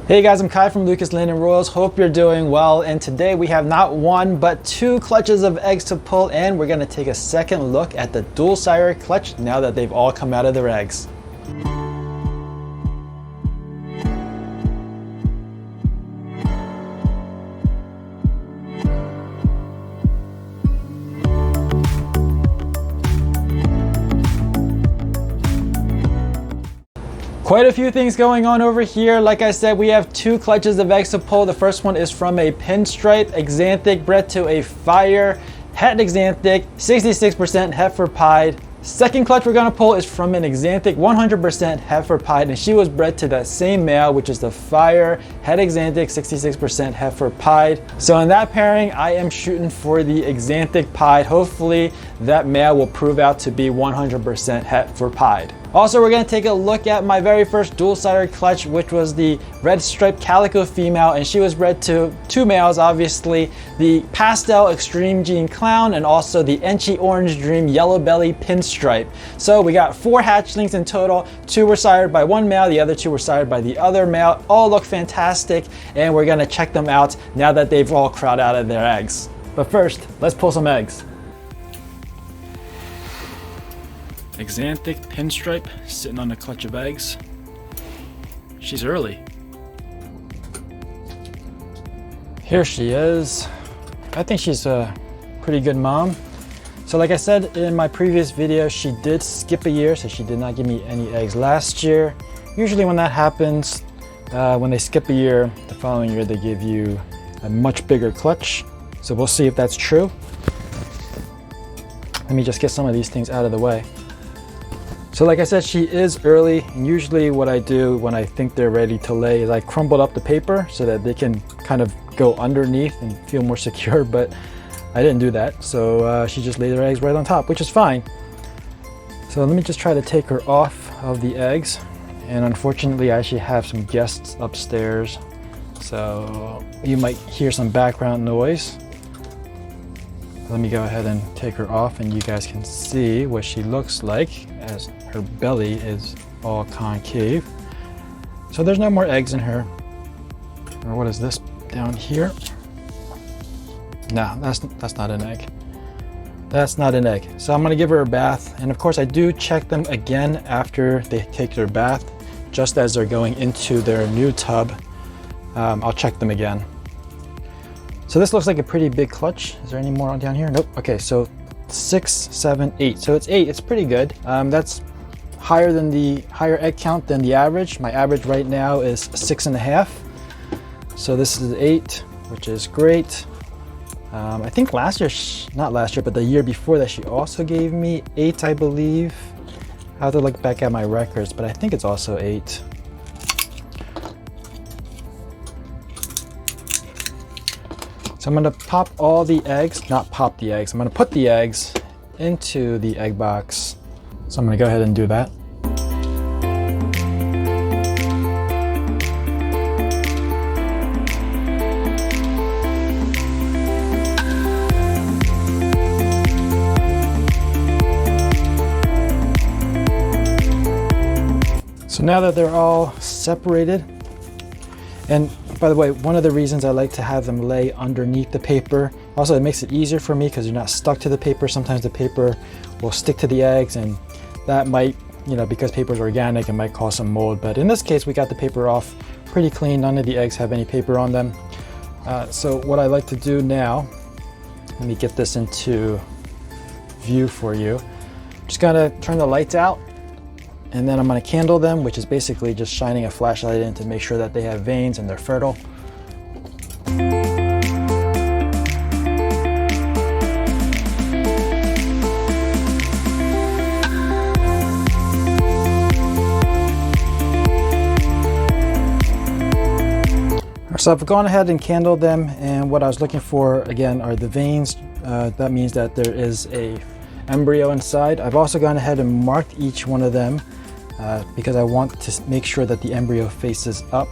Hey guys, I'm Kai from Lucas Land & Royals. Hope you're doing well. And today we have not one, but two clutches of eggs to pull, and we're gonna take a second look at the dual sire clutch now that they've all come out of their eggs. Quite a few things going on over here. Like I said, we have two clutches of eggs to pull. The first one is from a pinstripe Axanthic bred to a fire het Axanthic, 66% heifer pied. Second clutch we're gonna pull is from an Axanthic 100% heifer pied, and she was bred to that same male, which is the fire het Axanthic, 66% heifer pied. So in that pairing, I am shooting for the Axanthic pied. Hopefully that male will prove out to be 100% heifer pied. Also, we're going to take a look at my very first dual sire clutch, which was the red striped calico female, and she was bred to two males, obviously, the pastel extreme gene clown and also the Enchi orange dream yellow belly pinstripe. So we got 4 hatchlings in total. 2 were sired by one male, the other 2 were sired by the other male. All look fantastic, and we're going to check them out now that they've all crawled out of their eggs. But first, let's pull some eggs. Axanthic pinstripe sitting on a clutch of eggs. She's early. Here she is. I think she's a pretty good mom. So like I said in my previous video, she did skip a year, so she did not give me any eggs last year. Usually when that happens, when they skip a year, the following year they give you a much bigger clutch. So we'll see if that's true. Let me just get some of these things out of the way. So like I said, she is early, and usually what I do when I think they're ready to lay is I crumble up the paper so that they can kind of go underneath and feel more secure, but I didn't do that. So she just laid her eggs right on top, which is fine. So let me just try to take her off of the eggs. And unfortunately, I actually have some guests upstairs, so you might hear some background noise. Let me go ahead and take her off, and you guys can see what she looks like as her belly is all concave. So there's no more eggs in her. Or what is this down here? No, that's not an egg. That's not an egg. So I'm gonna give her a bath, and of course I do check them again after they take their bath, just as they're going into their new tub. I'll check them again. So this looks like a pretty big clutch. Is there any more down here? Nope. Okay, so 6, 7, 8. So it's 8. It's pretty good. That's higher egg count than the average. My average right now is 6.5. So this is 8, which is great. I think last year, not last year, but the year before that, she also gave me 8, I believe. I have to look back at my records, but I think it's also 8. So I'm gonna pop all the eggs, not pop the eggs, I'm gonna put the eggs into the egg box. So I'm gonna go ahead and do that. So now that they're all separated, and by the way, one of the reasons I like to have them lay underneath the paper, also it makes it easier for me because you're not stuck to the paper. Sometimes the paper will stick to the eggs, and that might, because paper is organic, it might cause some mold. But in this case, we got the paper off pretty clean. None of the eggs have any paper on them. So what I like to do now, let me get this into view for you. Just gonna turn the lights out, and then I'm gonna candle them, which is basically just shining a flashlight in to make sure that they have veins and they're fertile. So I've gone ahead and candled them, and what I was looking for again are the veins. That means that there is a embryo inside. I've also gone ahead and marked each one of them because I want to make sure that the embryo faces up.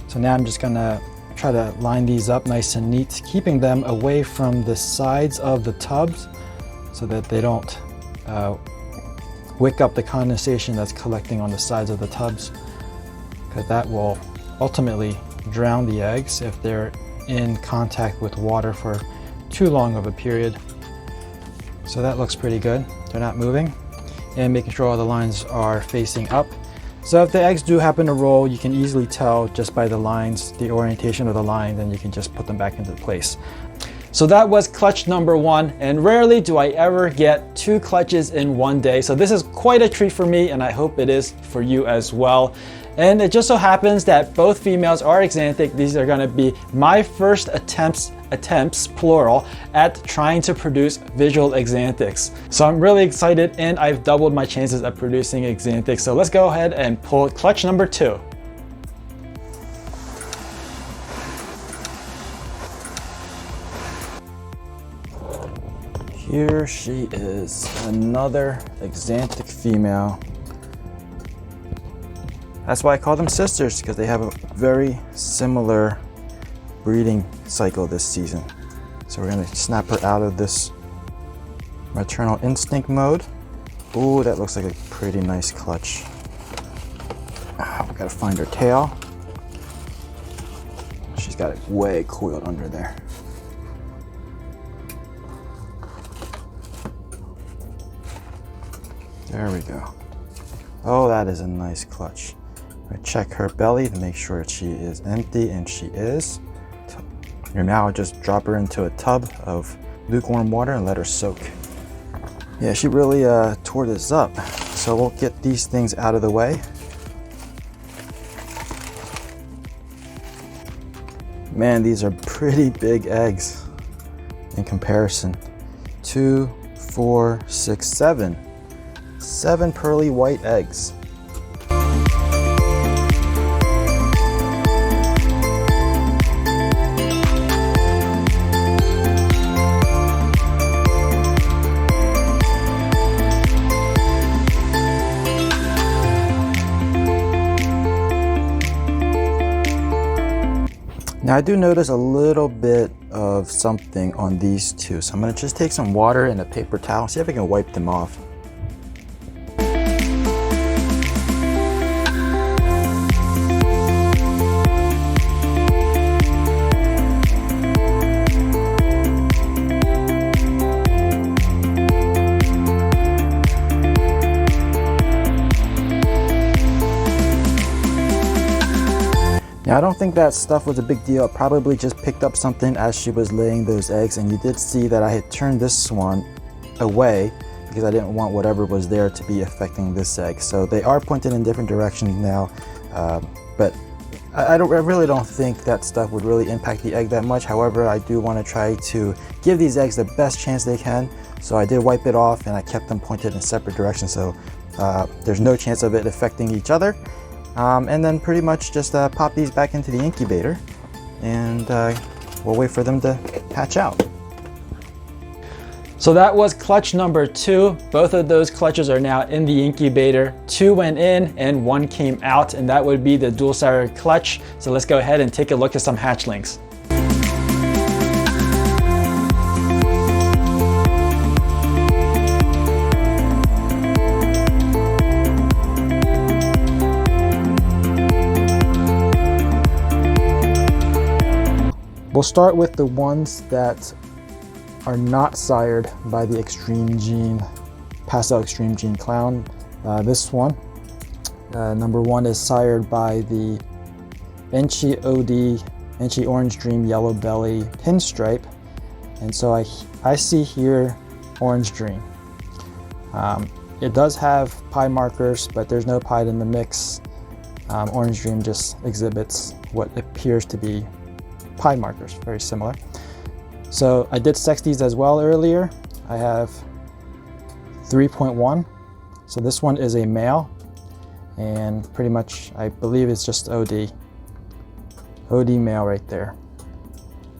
So now I'm just gonna try to line these up nice and neat, keeping them away from the sides of the tubs so that they don't wick up the condensation that's collecting on the sides of the tubs, because that will ultimately drown the eggs if they're in contact with water for too long of a period. So that looks pretty good. They're not moving, and making sure all the lines are facing up. So if the eggs do happen to roll, you can easily tell just by the lines, the orientation of the line, then you can just put them back into place. So that was clutch number 1, and rarely do I ever get 2 clutches in one day. So this is quite a treat for me, and I hope it is for you as well. And it just so happens that both females are Axanthic. These are gonna be my first attempts plural, at trying to produce visual Axanthics. So I'm really excited, and I've doubled my chances of producing Axanthics. So let's go ahead and pull clutch number 2. Here she is, another Axanthic female. That's why I call them sisters, because they have a very similar breeding cycle this season. So we're gonna snap her out of this maternal instinct mode. Ooh, that looks like a pretty nice clutch. We gotta find her tail. She's got it way coiled under there. There we go. Oh, that is a nice clutch. I check her belly to make sure she is empty, and she is. Now I'll just drop her into a tub of lukewarm water and let her soak. Yeah, she really tore this up. So we'll get these things out of the way. Man, these are pretty big eggs in comparison. 2, 4, 6, 7. 7 pearly white eggs. Now I do notice a little bit of something on these two, so I'm going to just take some water and a paper towel, see if I can wipe them off. Now, I don't think that stuff was a big deal. I probably just picked up something as she was laying those eggs, and you did see that I had turned this one away because I didn't want whatever was there to be affecting this egg. So they are pointed in different directions now, but I really don't think that stuff would really impact the egg that much. However, I do want to try to give these eggs the best chance they can. So I did wipe it off, and I kept them pointed in separate directions, so there's no chance of it affecting each other. And then pretty much just pop these back into the incubator, and we'll wait for them to hatch out. So that was clutch number 2. Both of those clutches are now in the incubator. 2 went in and 1 came out, and that would be the dual sire clutch. So let's go ahead and take a look at some hatchlings. We'll start with the ones that are not sired by the x-treme gene, pastel x-treme gene clown. This one, number 1, is sired by the Enchi OD, Enchi Orange Dream Yellow Belly Pinstripe. And so I see here Orange Dream. It does have pie markers, but there's no pie in the mix. Orange Dream just exhibits what appears to be pie markers, very similar. So I did sex these as well earlier. I have 3.1. So this one is a male, and pretty much I believe it's just OD. OD male right there.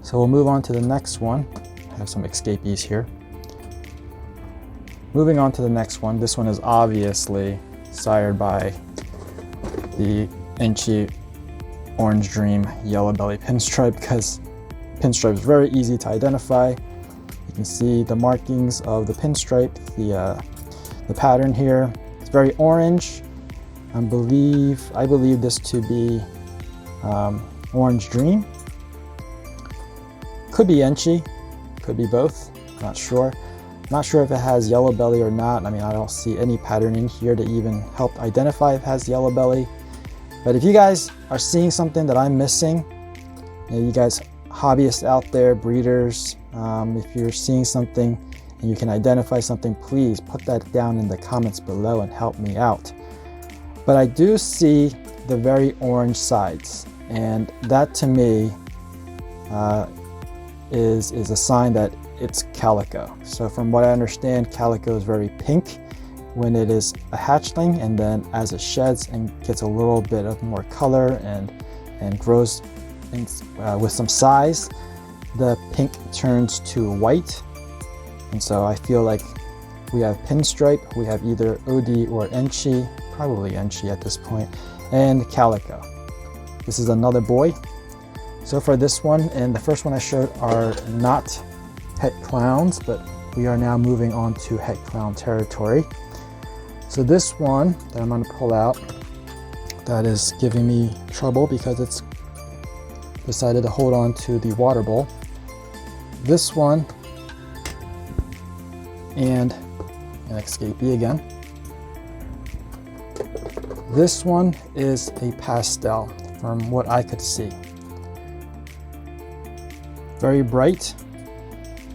So we'll move on to the next one. I have some escapees here. Moving on to the next one. This one is obviously sired by the Enchi Orange Dream Yellow Belly Pinstripe, because pinstripe is very easy to identify. You can see the markings of the pinstripe, the pattern here. It's very orange. I believe this to be Orange Dream. Could be Enchi, could be both, not sure. Not sure if it has yellow belly or not. I mean, I don't see any pattern in here to even help identify if it has yellow belly. But if you guys are seeing something that I'm missing, you guys hobbyists out there, breeders, if you're seeing something and you can identify something, please put that down in the comments below and help me out. But I do see the very orange sides, and that to me is a sign that it's calico. So from what I understand, calico is very pink when it is a hatchling, and then as it sheds and gets a little bit of more color and grows with some size, the pink turns to white. And so I feel like we have pinstripe, we have either OD or Enchi, probably Enchi at this point, and calico. This is another boy. So for this one and the first one I showed are not het clowns, but we are now moving on to het clown territory. So this one that I'm going to pull out, that is giving me trouble because it's decided to hold on to the water bowl. This one and an escapee again. This one is a pastel from what I could see. Very bright.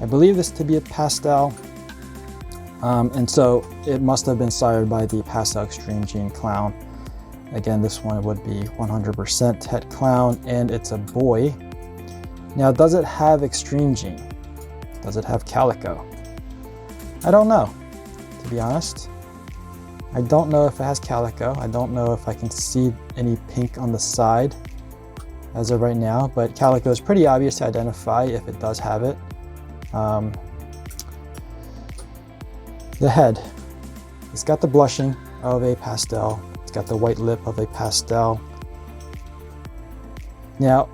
I believe this to be a pastel, and so it must have been sired by the Pastel Extreme Gene Clown. Again, this one would be 100% het clown, and it's a boy. Now, does it have Extreme Gene? Does it have calico? I don't know, to be honest. I don't know if it has calico. I don't know if I can see any pink on the side as of right now, but calico is pretty obvious to identify if it does have it. The head, it's got the blushing of a pastel. It's got the white lip of a pastel. Now,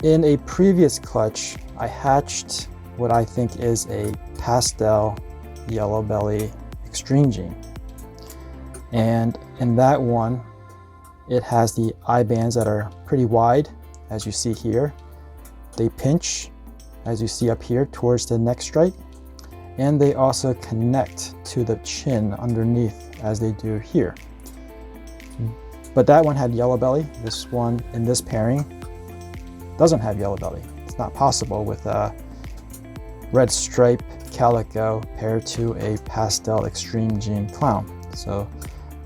in a previous clutch, I hatched what I think is a pastel yellow belly Extreme Gene. And in that one, it has the eye bands that are pretty wide, as you see here. They pinch, as you see up here, towards the neck stripe. And they also connect to the chin underneath, as they do here. But that one had yellow belly. This one in this pairing doesn't have yellow belly. It's not possible with a red stripe calico paired to a pastel Extreme Gene Clown. So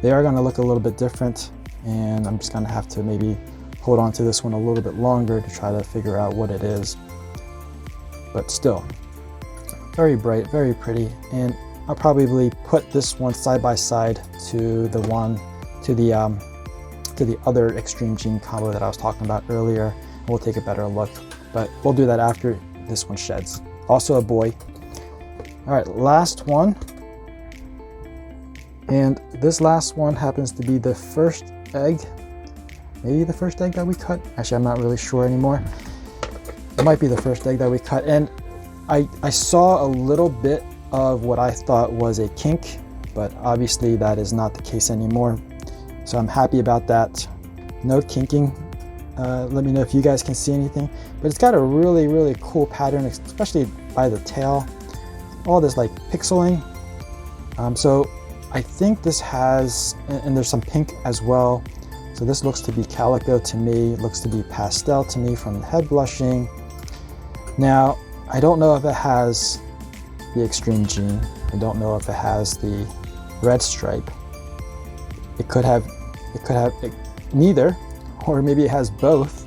they are going to look a little bit different, and I'm just going to have to maybe hold on to this one a little bit longer to try to figure out what it is. But still, very bright, very pretty, and I'll probably put this one side by side to the one to the other Extreme Gene combo that I was talking about earlier, and we'll take a better look. But we'll do that after this one sheds. Also a boy. All right, last one. And this last one happens to be the first egg, maybe the first egg that we cut. Actually, I'm not really sure anymore. It might be the first egg that we cut. And I saw a little bit of what I thought was a kink, but obviously that is not the case anymore. So I'm happy about that. No kinking. Let me know if you guys can see anything. But it's got a really, really cool pattern, especially by the tail. All this like pixeling. So I think this has, and there's some pink as well. So this looks to be calico to me. It looks to be pastel to me from the head blushing. Now, I don't know if it has the Extreme Gene. I don't know if it has the red stripe. It could have neither, or maybe it has both,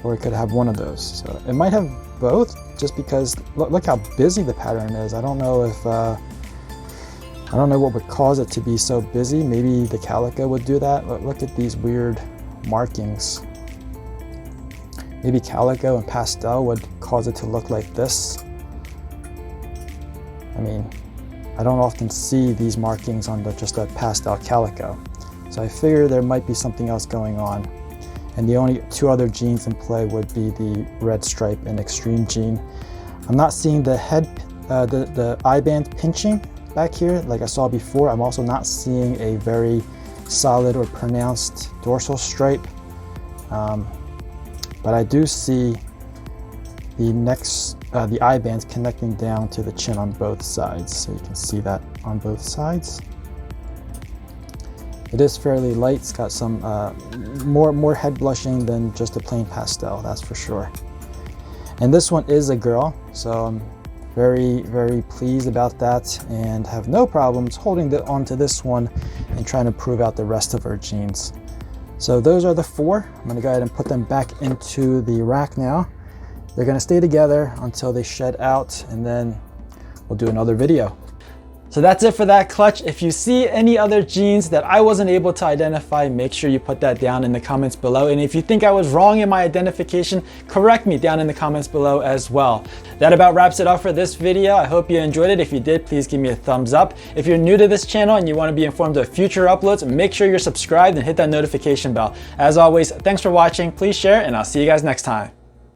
or it could have one of those. So it might have both, just because look how busy the pattern is. I don't know if I don't know what would cause it to be so busy. Maybe the calico would do that. But look at these weird markings. Maybe calico and pastel would cause it to look like this. I mean, I don't often see these markings on just a pastel calico. So I figure there might be something else going on. And the only two other genes in play would be the red stripe and Extreme Gene. I'm not seeing the head, the eye band pinching back here like I saw before. I'm also not seeing a very solid or pronounced dorsal stripe. but I do see the eye bands connecting down to the chin on both sides. So you can see that on both sides. It is fairly light. It's got some more head blushing than just a plain pastel, that's for sure. And this one is a girl, so I'm very, very pleased about that and have no problems holding onto this one and trying to prove out the rest of her jeans. So those are the 4. I'm gonna go ahead and put them back into the rack now. They're gonna stay together until they shed out, and then we'll do another video. So that's it for that clutch. If you see any other jeans that I wasn't able to identify, make sure you put that down in the comments below. And if you think I was wrong in my identification, correct me down in the comments below as well. That about wraps it up for this video. I hope you enjoyed it. If you did, please give me a thumbs up. If you're new to this channel and you want to be informed of future uploads, make sure you're subscribed and hit that notification bell. As always, thanks for watching. Please share, and I'll see you guys next time.